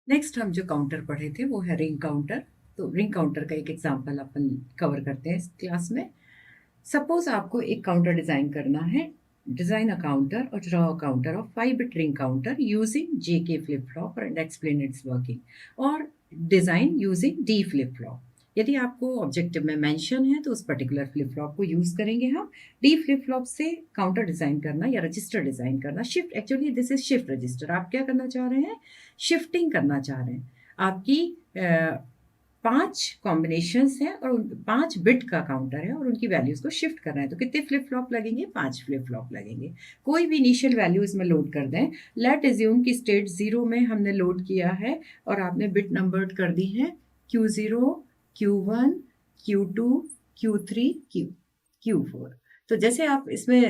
Next हम जो counter पढ़े थे वो है रिंग काउंटर। तो रिंग काउंटर का एक एग्जांपल अपन कवर करते हैं इस क्लास में। सपोज आपको एक काउंटर डिजाइन करना है। डिजाइन अ काउंटर और draw a counter of 5-bit ring counter using JK flip flop and explain its working, और design using D flip flop. यदि आपको ऑब्जेक्टिव में मेंशन है तो उस पर्टिकुलर फ्लिप फ्लॉप को यूज करेंगे हम। डी फ्लिप फ्लॉप से काउंटर डिजाइन करना या रजिस्टर डिजाइन करना, shift, actually this is shift register. आप क्या करना चाह रहे हैं? शिफ्टिंग करना चाह रहे हैं। आपकी 5 कॉम्बिनेशंस हैं और 5 बिट का काउंटर है और उनकी वैल्यूज को शिफ्ट करना है। तो कितने फ्लिप फ्लॉप लगेंगे? 5 फ्लिप फ्लॉप लगेंगे। कोई भी इनिशियल वैल्यू इसमें लोड कर दें। लेट एज्यूम की स्टेट 0 में हमने लोड किया है और आपने बिट नंबर्ड कर दी है Q0, Q1, Q2, Q3, Q4। तो जैसे आप इसमें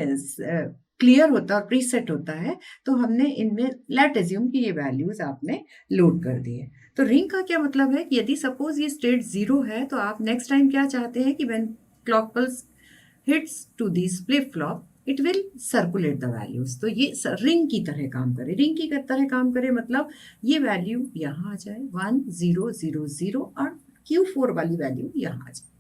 क्लियर होता है और प्रीसेट होता है, तो हमने इनमें लेट एज्यूम कि ये वैल्यूज आपने लोड कर दी है। तो रिंग का क्या मतलब है कि यदि सपोज ये स्टेट 0 है तो आप नेक्स्ट टाइम क्या चाहते हैं कि when clock pulse hits to this flip flop it will circulate the values. तो ये रिंग की तरह काम करे। रिंग की तरह काम करे मतलब ये वैल्यू यहाँ आ जाए 1 0 0 0 और Q4 वाली वैल्यू यहाँ आ जाए,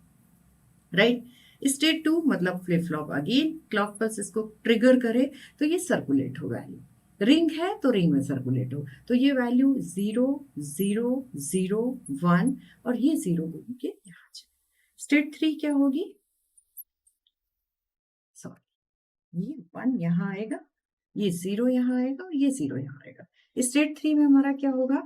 राइट। स्टेट 2 मतलब flip flop again clock pulse इसको ट्रिगर करे तो ये सर्कुलेट हो वैल्यू। रिंग है तो रिंग में सर्कुलेट हो, तो ये वैल्यू 0 0 0 1 और ये 0 बोल के यहाँ जाए। स्टेट 3 क्या होगी? सॉरी, ये 1 यहाँ आएगा, ये 0 यहाँ आएगा और ये 0 यहाँ आएगा। स्टेट 3 में हमारा क्या होगा?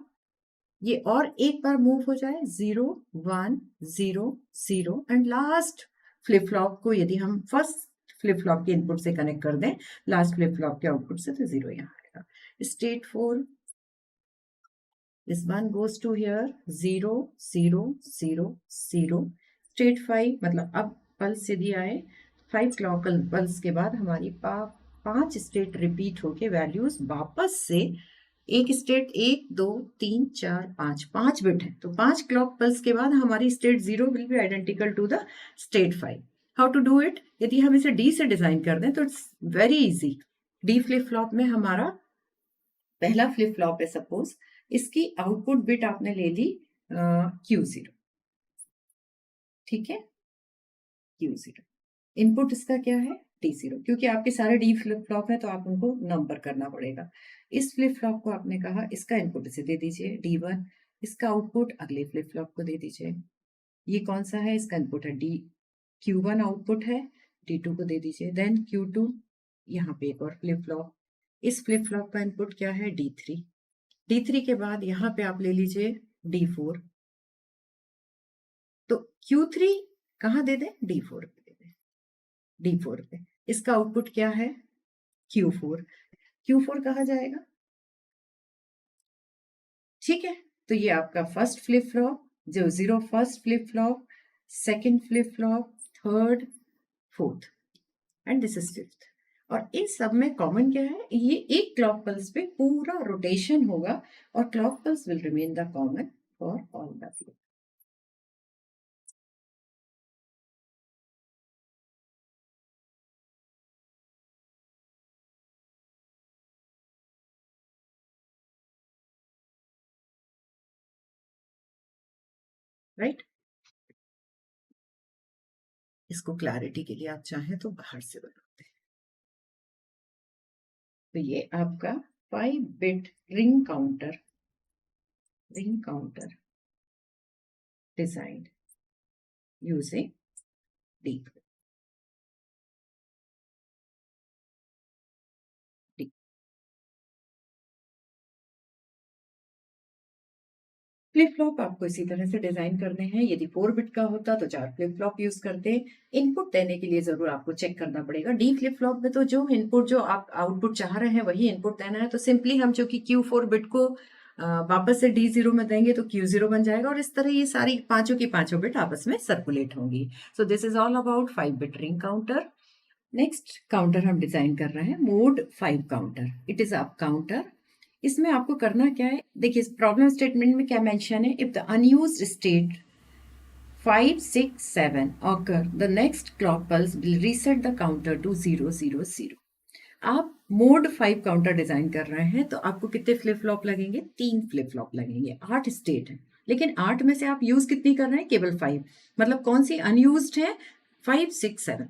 ये और एक बार मूव हो जाए 0 1 0 0 एंड लास्ट फ्लिप फ्लॉप को यदि हम फर्स्ट फ्लिप फ्लॉप के इनपुट से कनेक्ट कर दें लास्ट फ्लिप फ्लॉप के आउटपुट से, तो 0 यहाँ आएगा। State 4, this one goes to here 0 0 0 0। State 5 मतलब अब पल्स यदि आए 5 क्लॉक पल्स के बाद हमारी 5 स्टेट रिपीट होके वैल्यूज वापस से एक स्टेट 1 2 3 4 5 5 बिट है, तो 5 क्लॉक पल्स के बाद हमारी state 0 will be identical to the state 5। How to do it? यदि हम इसे डी से डिजाइन कर दें तो it's very easy. D flip flop में हमारा पहला फ्लिप फ्लॉप है, सपोज इसकी आउटपुट बिट आपने ले ली Q0, ठीक है, Q0। इनपुट इसका क्या है? D0, क्योंकि आपके सारे डी फ्लिप फ्लॉप है तो आप उनको नंबर करना पड़ेगा। इस फ्लिप फ्लॉप को आपने कहा इसका इनपुट इसे दे दीजिए D1, इसका आउटपुट अगले फ्लिप फ्लॉप को दे दीजिए। ये कौन सा है? इसका इनपुट है Q1 आउटपुट है, D2 को दे दीजिए। देन Q2, यहाँ पे एक और फ्लिप फ्लॉप, इस फ्लिप फ्लॉप का इनपुट क्या है? D3 के बाद यहाँ पे आप ले लीजिए D4। तो Q3 कहाँ दे दें? D4 पे दे दें, D4 पे। इसका आउटपुट क्या है? Q4। Q4 कहाँ जाएगा? ठीक है, तो ये आपका फर्स्ट फ्लिप फ्लॉप, जो 0 first flip flop, second flip flop, third, fourth and this is fifth. और इन सब में कॉमन क्या है? ये एक क्लॉक पल्स पे पूरा रोटेशन होगा और clock pulse will remain the common for all the flip, right. इसको क्लैरिटी के लिए आप चाहें तो बाहर से बनाते हैं। तो ये आपका 5-bit ring counter design using D flip flop आपको इसी तरह से डिजाइन करने हैं। यदि 4-bit का होता तो 4 फ्लिप फ्लॉप यूज करते। इनपुट देने के लिए जरूर आपको चेक करना पड़ेगा। डी फ्लिप फ्लॉप में तो जो इनपुट, जो आप आउटपुट चाह रहे हैं वही इनपुट देना है। तो सिंपली हम जो कि Q4 बिट को वापस से D0 में देंगे तो Q0 बन जाएगा और इस तरह ये सारी पांचों की पांचों बिट आपस में सर्कुलेट होंगी। सो this is all about 5-bit ring counter. Next counter हम डिजाइन कर रहे हैं mode 5 counter. It is up counter. इसमें आपको करना क्या है? देखिए प्रॉब्लम स्टेटमेंट में क्या मेंशन है? If the unused state 5 6 7 occur, the next clock pulse will reset the counter to 0 0 0। आप मोड 5 काउंटर डिजाइन कर रहे हैं तो आपको कितने फ्लिप फ्लॉप लगेंगे? 3 फ्लिप फ्लॉप लगेंगे। 8 स्टेट है, लेकिन 8 में से आप यूज कितनी कर रहे हैं? केवल 5। मतलब कौन सी अनयूज्ड है? 5 6 7।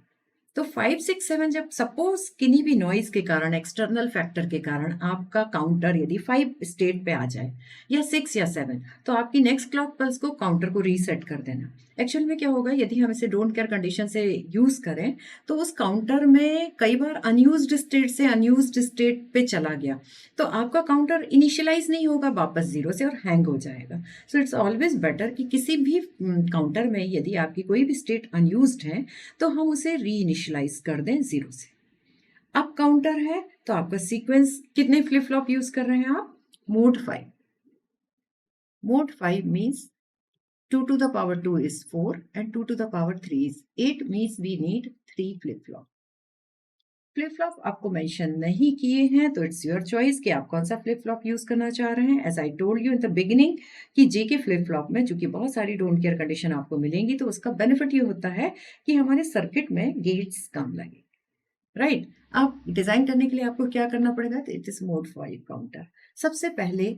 तो 5 6 7 जब सपोज किन्हीं भी नॉइज के कारण, एक्सटर्नल फैक्टर के कारण आपका काउंटर यदि 5 स्टेट पे आ जाए या 6 या 7, तो आपकी नेक्स्ट क्लॉक पल्स को काउंटर को रीसेट कर देना। एक्चुअल में क्या होगा, यदि हम इसे डोंट केयर कंडीशन से यूज करें तो उस काउंटर में कई बार अनयूज्ड स्टेट से अनयूज्ड स्टेट पे चला गया तो आपका काउंटर इनिशियलाइज नहीं होगा वापस जीरो से और हैंग हो जाएगा। सो इट्स ऑलवेज बेटर कि किसी भी काउंटर में यदि आपकी कोई भी स्टेट अनयूज्ड है तो हम उसे री इनिशियलाइज कर दें जीरो से। अब काउंटर है तो आपका सीक्वेंस कितने फ्लिप फ्लॉप यूज कर रहे हैं आप? Mode 5। Mode 5 means 2 to the power 2 is 4 and 2 to the power 3 is 8 means we need 3 flip-flop. Flip flop आपको मेंशन नहीं किए हैं तो इट्स योर चॉइस कि आप कौन सा फ्लिप फ्लॉप यूज करना चाह रहे हैं। As I told you in the beginning कि जे के फ्लिप फ्लॉप में चूंकि बहुत सारी डोंट केयर कंडीशन आपको मिलेंगी तो उसका बेनिफिट ये होता है कि हमारे सर्किट में गेट्स कम लगे। राइट अब डिजाइन करने के लिए आपको क्या करना पड़ेगा? तो इट इज मोड 5 काउंटर। सबसे पहले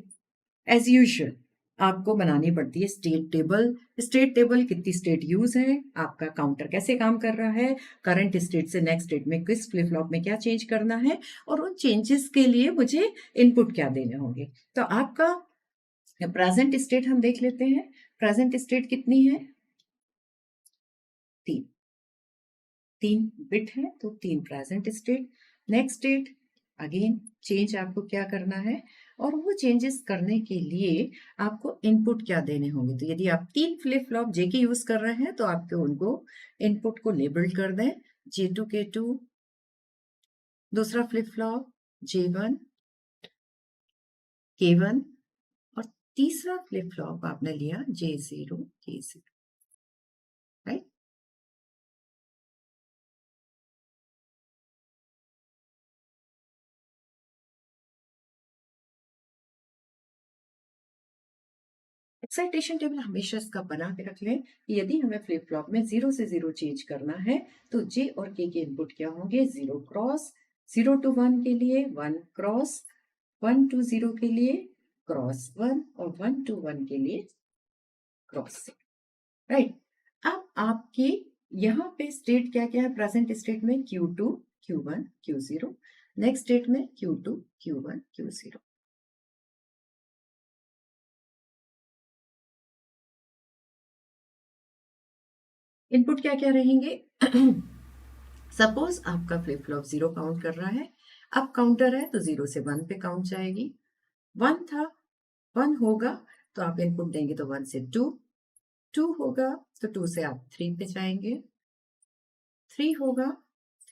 एज यूजुअल आपको बनानी पड़ती है स्टेट टेबल। स्टेट टेबल कितनी स्टेट यूज है, आपका काउंटर कैसे काम कर रहा है, करंट स्टेट से नेक्स्ट स्टेट में किस फ्लिप फ्लॉप में क्या चेंज करना है और उन चेंजेस के लिए मुझे इनपुट क्या देने होंगे। तो आपका प्रेजेंट स्टेट हम देख लेते हैं। प्रेजेंट स्टेट कितनी है? 3। 3 बिट है तो 3 present state. Next state again change आपको क्या करना है और वो चेंजेस करने के लिए आपको इनपुट क्या देने होंगे। तो यदि आप 3 फ्लिप फ्लॉप जे के यूज कर रहे हैं तो आपको उनको इनपुट को लेबल कर दें J2 K2, दूसरा फ्लिप फ्लॉप J1 K1 और तीसरा फ्लिप फ्लॉप आपने लिया J0 K0। Right excitation table हमेशा इसका बना के रख लें कि यदि हमें फ्लिप फ्लॉप में 0 से 0 चेंज करना है तो जे और के इनपुट क्या होंगे? 0 क्रॉस, 0 to 1 के लिए 1 क्रॉस, 1 to 0 के लिए क्रॉस 1 और 1 to 1 के लिए क्रॉस 6। राइट अब आपके यहाँ पे स्टेट क्या क्या है? प्रेजेंट स्टेट में Q2 Q1 Q0, next state में Q2 Q1 Q0। इनपुट क्या क्या रहेंगे? सपोज आपका फ्लिप फ्लॉप 0 काउंट कर रहा है, अब काउंटर है तो 0 से 1 पे काउंट जाएगी। 1 था, 1 होगा तो आप इनपुट देंगे तो 1 से 2, 2 होगा तो 2 से आप 3 पे जाएंगे, 3 होगा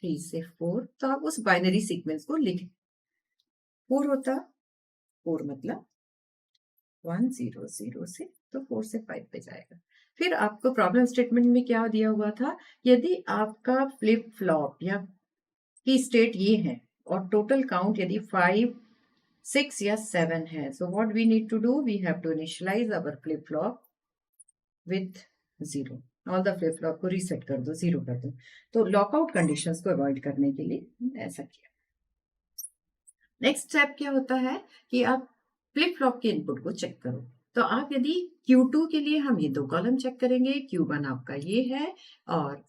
3 से 4, तो आप उस बाइनरी सीक्वेंस को लिखें। 4 होता, 4 मतलब 1 0 0 से, तो 4 से 5 पे जाएगा। फिर आपको प्रॉब्लम स्टेटमेंट में क्या दिया हुआ था? यदि आपका फ्लिप फ्लॉप या की स्टेट ये है और टोटल काउंट यदि 5 6 या 7 है, so what we need to do, we have to initialize our flip flop with 0। All the flip flop को रीसेट कर दो, 0 कर दो। तो लॉकआउट कंडीशंस को अवॉइड करने के लिए ऐसा किया। नेक्स्ट स्टेप क्या होता है कि आप फ्लिप फ्लॉप के इनपुट को चेक करो। तो आप यदि Q2 के लिए हम ये 2 कॉलम चेक करेंगे, Q1 आपका ये है और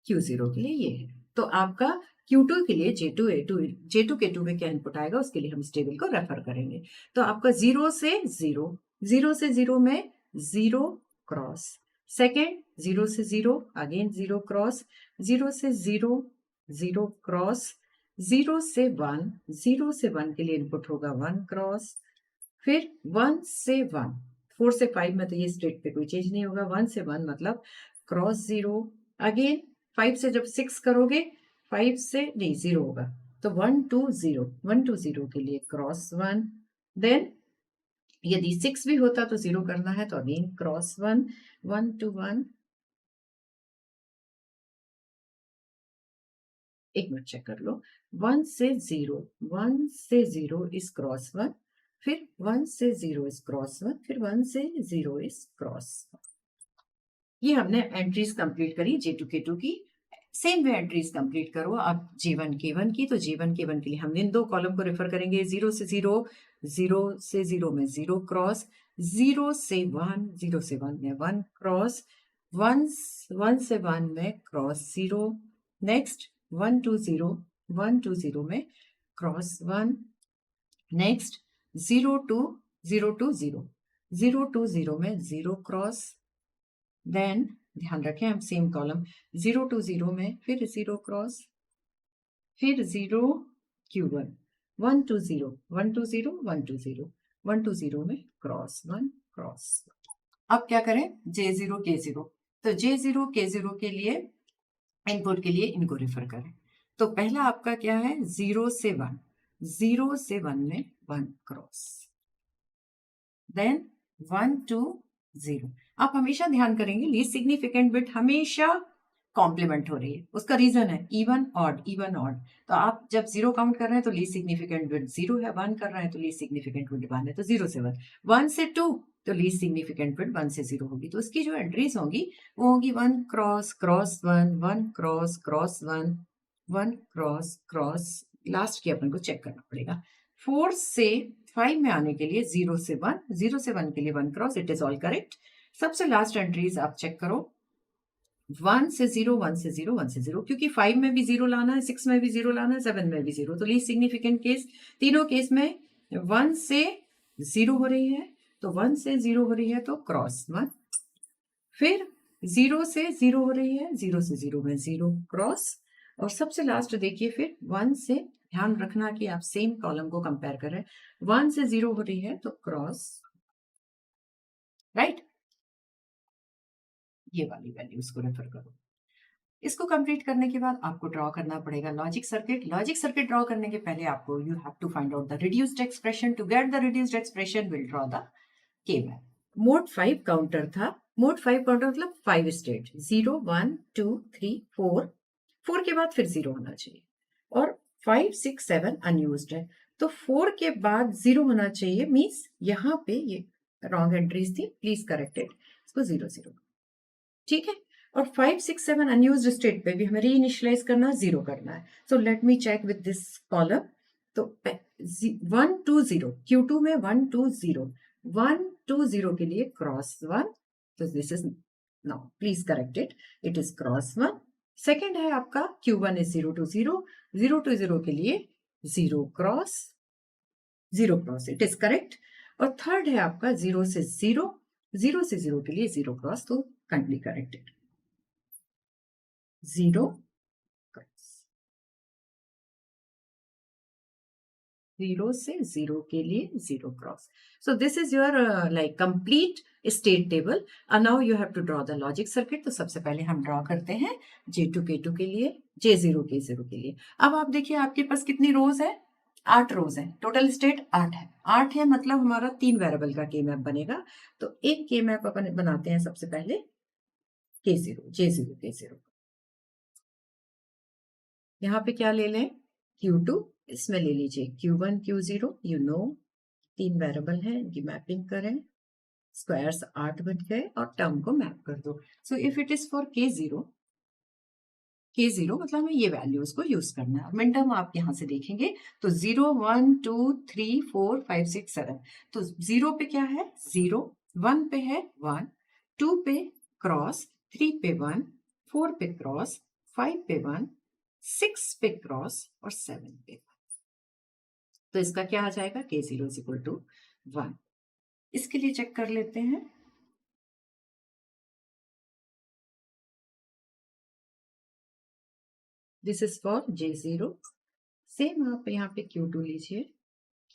Q0 के लिए ये है। तो आपका Q2 के लिए J2 K2 में क्या इनपुट आएगा उसके लिए हम इस टेबल को रेफर करेंगे। तो आपका 0 से 0, 0 से 0 में 0 क्रॉस, सेकेंड 0 से 0 अगेन 0 क्रॉस, 0 से 0 0 क्रॉस, 0 से 1, 0 से 1 के लिए इनपुट होगा 1 क्रॉस, फिर 1 से 1, 4 से 5 में तो ये स्टेट पे कोई चेंज नहीं होगा, 1 से 1 मतलब क्रॉस 0, अगेन 5 से जब 6 करोगे 5 से नहीं 0 होगा तो 1 to 0, 1 to 0 के लिए क्रॉस 1, देन यदि 6 भी होता तो 0 करना है तो अगेन क्रॉस 1, 1 to 1। एक मिनट चेक कर लो, 1 से 0, 1 से 0 इज क्रॉस 1, फिर 1 से 0 इज क्रॉस 1, फिर 1 से 0 इज क्रॉस 1। ये हमने एंट्रीज कंप्लीट करी J2 K2 की। सेम वे एंट्रीज कंप्लीट करो अब J1 K1 की। तो J1 K1 के लिए हम इन दो कॉलम को रेफर करेंगे। 0 से 0, 0 से 0 में 0 क्रॉस, 0 से 1, 0 से 1 में 1 क्रॉस, 1 से 1 में क्रॉस 0, नेक्स्ट 1 to 0, 1 to 0 में cross 1, next 0 to 0 to 0, 0 to 0 में 0 क्रॉस, देन ध्यान रखें हम सेम कॉलम 0 to 0 में फिर 0 क्रॉस, फिर 0 Q1, 1 to 0, 1 to 0, 1 to 0, 1 to 0 में क्रॉस 1 क्रॉस। अब क्या करें J0 K0। तो J0 K0 के लिए इनपुट के लिए इनको रेफर करें। तो पहला आपका क्या है 0 से 1, 0 से 1 में 1 क्रॉस, देन 1 to 0। आप हमेशा ध्यान करेंगे लीस्ट सिग्निफिकेंट बिट हमेशा कॉम्प्लीमेंट हो रही है। उसका रीजन है इवन ऑड, इवन ऑड। तो आप जब 0 काउंट कर रहे हैं तो लीस्ट सिग्निफिकेंट बिट 0 है, 1 कर रहे हैं तो लीस्ट सिग्निफिकेंट बिट 1 है, तो 0 से 1, 1 से 2 तो लीस्ट सिग्निफिकेंट बिट 1 से 0 होगी। तो उसकी जो एंट्रीज होंगी वो होगी 1 cross cross 1, 1 cross cross 1, 1 cross cross, last की अपन को चेक करना पड़ेगा। 4 से 5 में आने के लिए 0 से 1, 0 से 1 के लिए 1 cross, it is all correct. सबसे लास्ट एंट्रीज आप चेक करो 1 से 0, 1 से 0, 1 से 0, क्योंकि 5 में भी 0 लाना है, 6 में भी 0 लाना है, 7 में भी 0। तो लीस्ट सिग्निफिकेंट केस तीनों केस में 1 से 0 हो रही है, तो 1 से 0 हो रही है तो क्रॉस 1, फिर 0 से 0 हो रही है, 0 से 0 में 0 क्रॉस, और सबसे लास्ट देखिए फिर 1 से, ध्यान रखना कि आप सेम कॉलम को कंपेयर कर रहे हैं, 1 से 0 हो रही है तो क्रॉस, राइट। ये वाली वैल्यूज को रेफर करो। इसको कंप्लीट करने के बाद आपको ड्रॉ करना पड़ेगा logic circuit. Logic circuit draw करने के पहले आपको you have to find out the reduced expression. To get the reduced expression will draw the K map. Mod 5 counter था। मोड 5 काउंटर मतलब 5 स्टेट, 0 1 2 3 4, 4 के बाद फिर 0 होना चाहिए, और 5 6 7 अनयूज्ड है, तो 4 के बाद 0 होना चाहिए, मीन्स यहाँ पे ये रॉन्ग एंट्रीज थी, प्लीज करेक्ट इट, इसको 0 0, ठीक है। और 5 6 7 अनयूज्ड स्टेट पे भी हमें रीइनिशियलाइज करना, 0 करना है। So let me check with this column. तो 1 2 0, Q2 में 1 2 0, 1 2 0 के लिए क्रॉस 1, तो this is now please correct it, it is cross 1। Second है आपका Q1 इज 0 to 0, 0 to 0 के लिए 0 cross, 0 cross, it is correct. और थर्ड है आपका 0 से 0, 0 से 0 के लिए 0 क्रॉस, तो काइंडली करेक्ट इट, 0 क्रॉस, 0 से 0 के लिए 0 cross. So this is your like complete state table. And now you have to draw the logic circuit. तो सबसे पहले हम ड्रॉ करते हैं J2 K2 के लिए, J0 K0 के लिए। अब आप देखिए आपके पास कितनी रोज है, 8 रोज है, टोटल स्टेट 8 है। 8 है मतलब हमारा 3 वेरिएबल का के मैप बनेगा। तो एक के मैप अपन बनाते हैं सबसे पहले K0, J0 K0। यहाँ पे क्या ले लें Q2, इसमें ले लीजिए Q1 Q0, you know 3 variable है, इनकी मैपिंग करें, स्क्वायर्स 8 बन गए और टर्म को मैप कर दो। So if it is for K0, K0 मतलब हमें ये वैल्यूज को यूज करना है। मिन टर्म आप यहाँ से देखेंगे तो 0 1 2 3 4 5 6 7, तो 0 पे क्या है 0, 1 पे है 1, 2 पे क्रॉस, 3 पे 1, 4 पे क्रॉस, 5 पे 1, 6 पे क्रॉस और 7 पे 1। तो इसका क्या आ जाएगा K0 इज इक्वल टू 1। इसके लिए चेक कर लेते हैं। This is for J0। Same आप यहाँ पे Q2 लीजिए,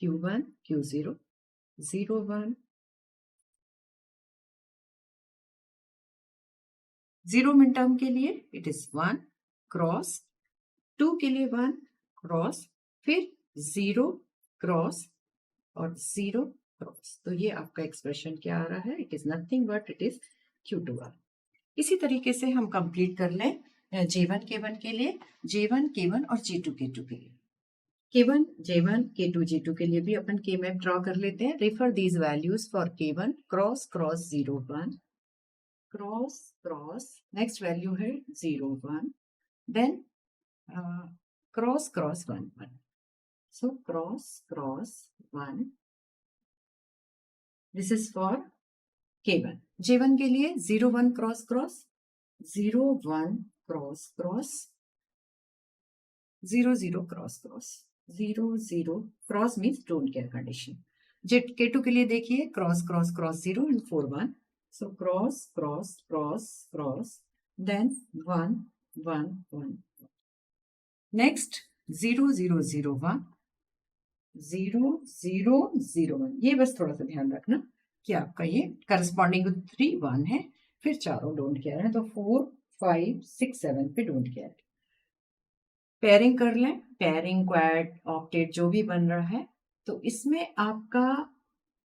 Q1 Q0, 0 1, 0 मिन टर्म के लिए इट इज 1 क्रॉस, 2 के लिए 1 क्रॉस, फिर 0 क्रॉस और 0 क्रॉस। तो ये आपका एक्सप्रेशन क्या आ रहा है, it is nothing but it is Q2R। इसी तरीके से हम कंप्लीट कर लें J1 K1 के लिए, J1 K1 और J2 K2 के लिए। K1 J1 K2 J2 के लिए भी अपन K मैप ड्रॉ कर लेते हैं। Refer these values for K1 cross cross 0 1 cross cross, next value है 0 1, then cross cross 1 1. So cross cross 1, this is for K1. J1 के लिए 0 1 cross cross 0 1 cross cross 0 0 cross cross 0 0 cross means don't care condition. K2 के लिए देखिए cross cross cross 0 and 4 1. So cross cross cross cross then 1 1 1. Next 0 0 0 1 0 0 0 1. ये बस थोड़ा सा ध्यान रखना कि आपका ये करस्पॉन्डिंग 3 1 है, फिर चारों डोंट केयर है, तो 4 5 6 7 पे डोंट केयर. पेयरिंग कर लें, पेयरिंग क्वाड ऑक्टेट जो भी बन रहा है, तो इसमें आपका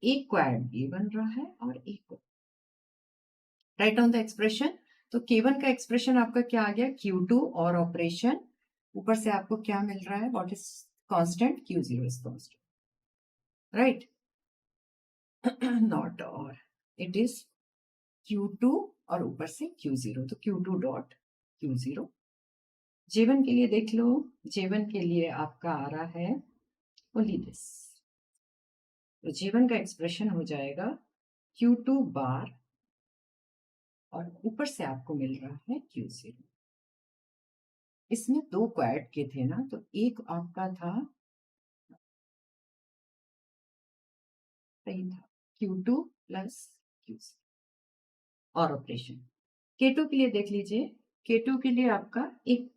एक क्वाड ये बन रहा है और एक राइट ऑन द एक्सप्रेशन. तो K1 का एक्सप्रेशन आपका क्या आ गया, Q2 और ऑपरेशन ऊपर से आपको क्या मिल रहा है, what is constant, Q0 is constant, right. Not और इट इज Q2 और ऊपर से Q0, तो Q2 डॉट Q0. J1 के लिए देख लो, J1 के लिए आपका आ रहा है ओनली दिस, तो J1 का एक्सप्रेशन हो जाएगा Q2 बार और ऊपर से आपको मिल रहा है Q0. इसमें दो क्वाड के थे ना, तो एक आपका था सही था Q2 प्लस Q0 और ऑपरेशन. K2 के लिए देख लीजिए, K2 के लिए आपका एक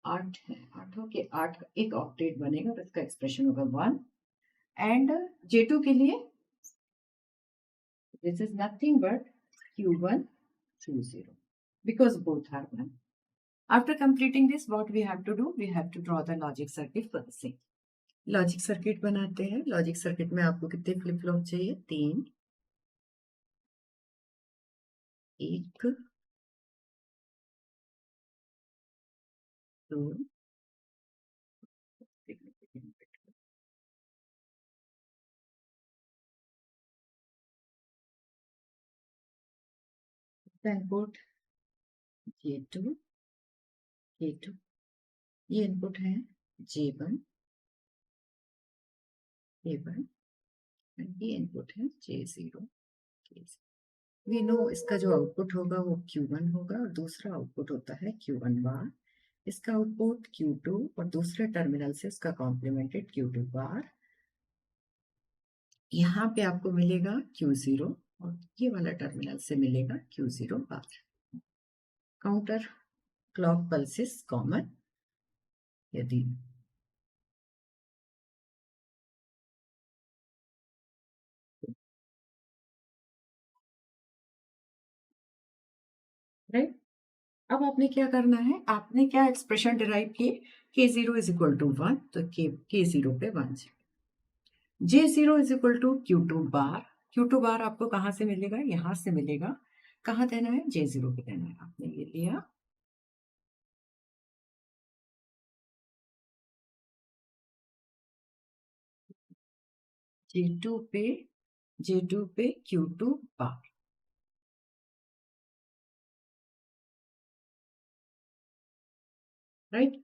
8 है, 8 के 8 का एक ऑक्टेट बनेगा, तो इसका एक्सप्रेशन होगा 1. एंड J2 के लिए this is nothing but Q1 Q0 because both are 1. After completing this, what we have to do, we have to draw the logic circuit for the same. Logic circuit बनाते हैं. Logic circuit में आपको कितने flip flop चाहिए, 3, 1 2 input J2 K2, ये input है J1 K1 and ये input है J0 K0. वी नो इसका जो आउटपुट होगा वो Q1 होगा और दूसरा आउटपुट होता है Q1 बार. इसका आउटपुट Q2 और दूसरे टर्मिनल से उसका कॉम्प्लीमेंटेड Q2 बार. यहाँ पे आपको मिलेगा Q0 और ये वाला टर्मिनल से मिलेगा Q0 बार. काउंटर क्लॉक पल्सेस कॉमन, यदि राइट. अब आपने क्या करना है, आपने क्या एक्सप्रेशन डिराइव किए, K0 इज इक्वल टू 1, तो K0 पे 1, J0 is equal to Q2 bar. Q2 bar आपको कहाँ से मिलेगा, यहाँ से मिलेगा. कहाँ देना है, J0 पे देना है. आपने ये लिया, J2 पे Q2 बार, राइट.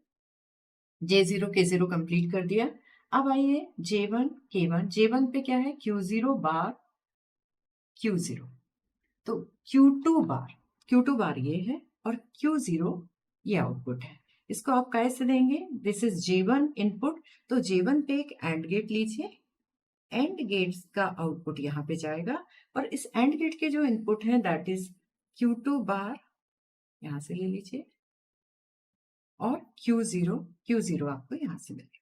J0 K0 कंप्लीट कर दिया. अब आइए J1 K1. J1 पे क्या है, Q0 बार Q0, तो Q2 बार ये है और Q0 ये आउटपुट है. इसको आप कैसे देंगे, दिस इज J1 इनपुट, तो J1 पे एक एंड गेट लीजिए. एंड गेट्स का आउटपुट यहाँ पे जाएगा और इस एंड गेट के जो इनपुट है दैट इज Q2 बार, यहाँ से ले लीजिए, और Q0 आपको यहाँ से मिलेगा,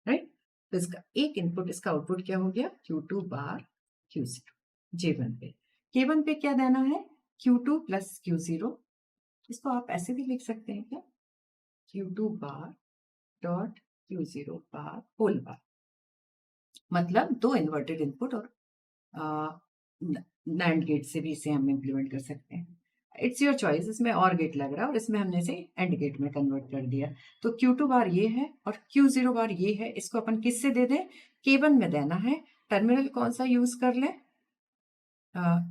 राइट. तो इसका एक इनपुट, इसका आउटपुट क्या हो गया, Q2 बार Q0 J1 पे. K1 पे क्या देना है, Q2 प्लस Q0. इसको आप ऐसे भी लिख सकते हैं क्या, Q2 बार डॉट Q0 बार होल बार, मतलब दो इन्वर्टेड इनपुट और नैंड गेट से भी इसे हम इम्प्लीमेंट कर सकते हैं. इट्स योर चॉइस, इसमें और गेट लग रहा है और इसमें हमने इसे एंड गेट में कन्वर्ट कर दिया. तो Q2 बार ये है और Q0 बार ये है. इसको अपन किससे दे दें, K1 में देना है. टर्मिनल कौन सा यूज कर लें,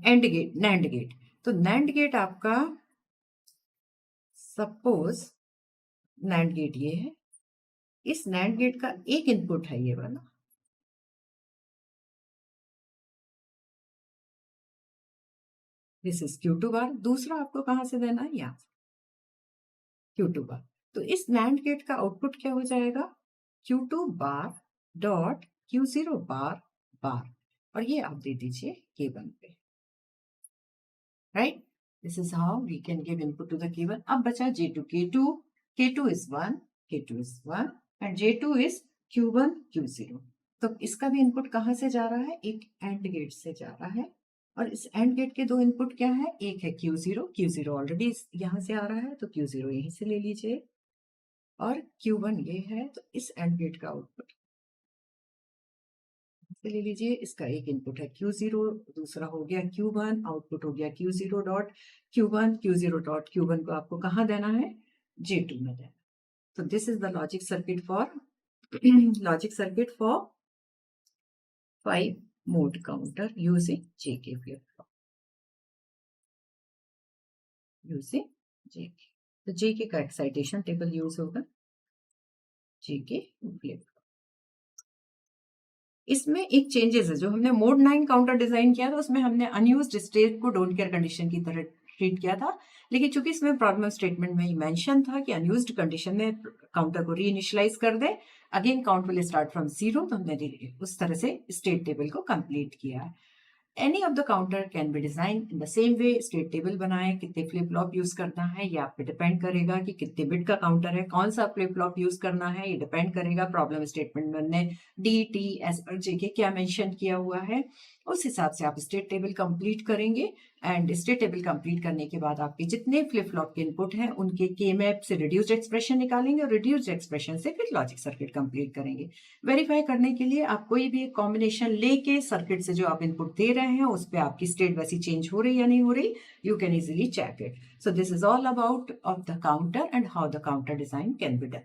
एंड गेट, नैंड गेट. तो नैंड गेट आपका, सपोज नैंड गेट ये है, इस नैंड गेट का एक इनपुट है ये वाला, दिस इज Q2 बार। दूसरा आपको कहां से देना है, यहाँ Q2 बार। तो इस नैंड गेट का आउटपुट क्या हो जाएगा, Q2 बार डॉट Q0 बार बार, और ये आप दे दीजिए K1 पे, right. This is how we can give input to the K1। अब बचा J2, K2 is 1, K2 is 1 and J2 is Q1 Q0। तो इसका भी इनपुट कहां से जा रहा है, एक एंड गेट से जा रहा है, और इस एंड गेट के दो इनपुट क्या है, एक है Q0 ऑलरेडी यहां से आ रहा है तो Q0 यहीं से ले लीजिए, और Q1 ये है, तो इस एंड गेट का आउटपुट से ले लीजिए। इसका एक इनपुट है Q0, दूसरा हो गया Q1, आउटपुट हो गया Q0 dot Q1, Q0 dot Q1 को आपको कहाँ देना है, J2 में देना। तो this is the logic circuit for logic circuit for 5 mode counter using JK flip flop, using JK। तो JK का एक्साइटेशन टेबल यूज होगा, JK फ्लिप। इसमें एक चेंजेस है, जो हमने मोड 9 काउंटर डिजाइन किया था उसमें हमने अनयूज्ड स्टेट को डोंट केयर कंडीशन की तरह ट्रीट किया था, लेकिन चूंकि इसमें प्रॉब्लम स्टेटमेंट में मेंशन था कि अनयूज्ड कंडीशन में काउंटर को रीइनिशियलाइज कर दे, again count will start from 0, तो हमने उस तरह से स्टेट टेबल को कंप्लीट किया है। Any of the counter can be design in the same way. State table बनाए, कितने फ्लिप फ्लॉप यूज करना है ये आप पे डिपेंड करेगा कि कितने बिट का काउंटर है, कौन सा फ्लिप फ्लॉप यूज करना है ये डिपेंड करेगा प्रॉब्लम स्टेटमेंट में हमने DT एज पर JK क्या मेंशन किया हुआ है, उस हिसाब से आप स्टेट टेबल कंप्लीट करेंगे। एंड स्टेट टेबल कंप्लीट करने के बाद आपके जितने फ्लिप फ्लॉप के इनपुट हैं उनके K मैप से रिड्यूस्ड एक्सप्रेशन निकालेंगे, और रिड्यूस्ड एक्सप्रेशन से फिर लॉजिक सर्किट कंप्लीट करेंगे। वेरीफाई करने के लिए आप कोई भी एक कॉम्बिनेशन लेके सर्किट से जो आप इनपुट दे रहे हैं उस पर आपकी स्टेट वैसी चेंज हो रही या नहीं हो रही, you can easily check it. So this is all about of the counter and how the counter design can be done.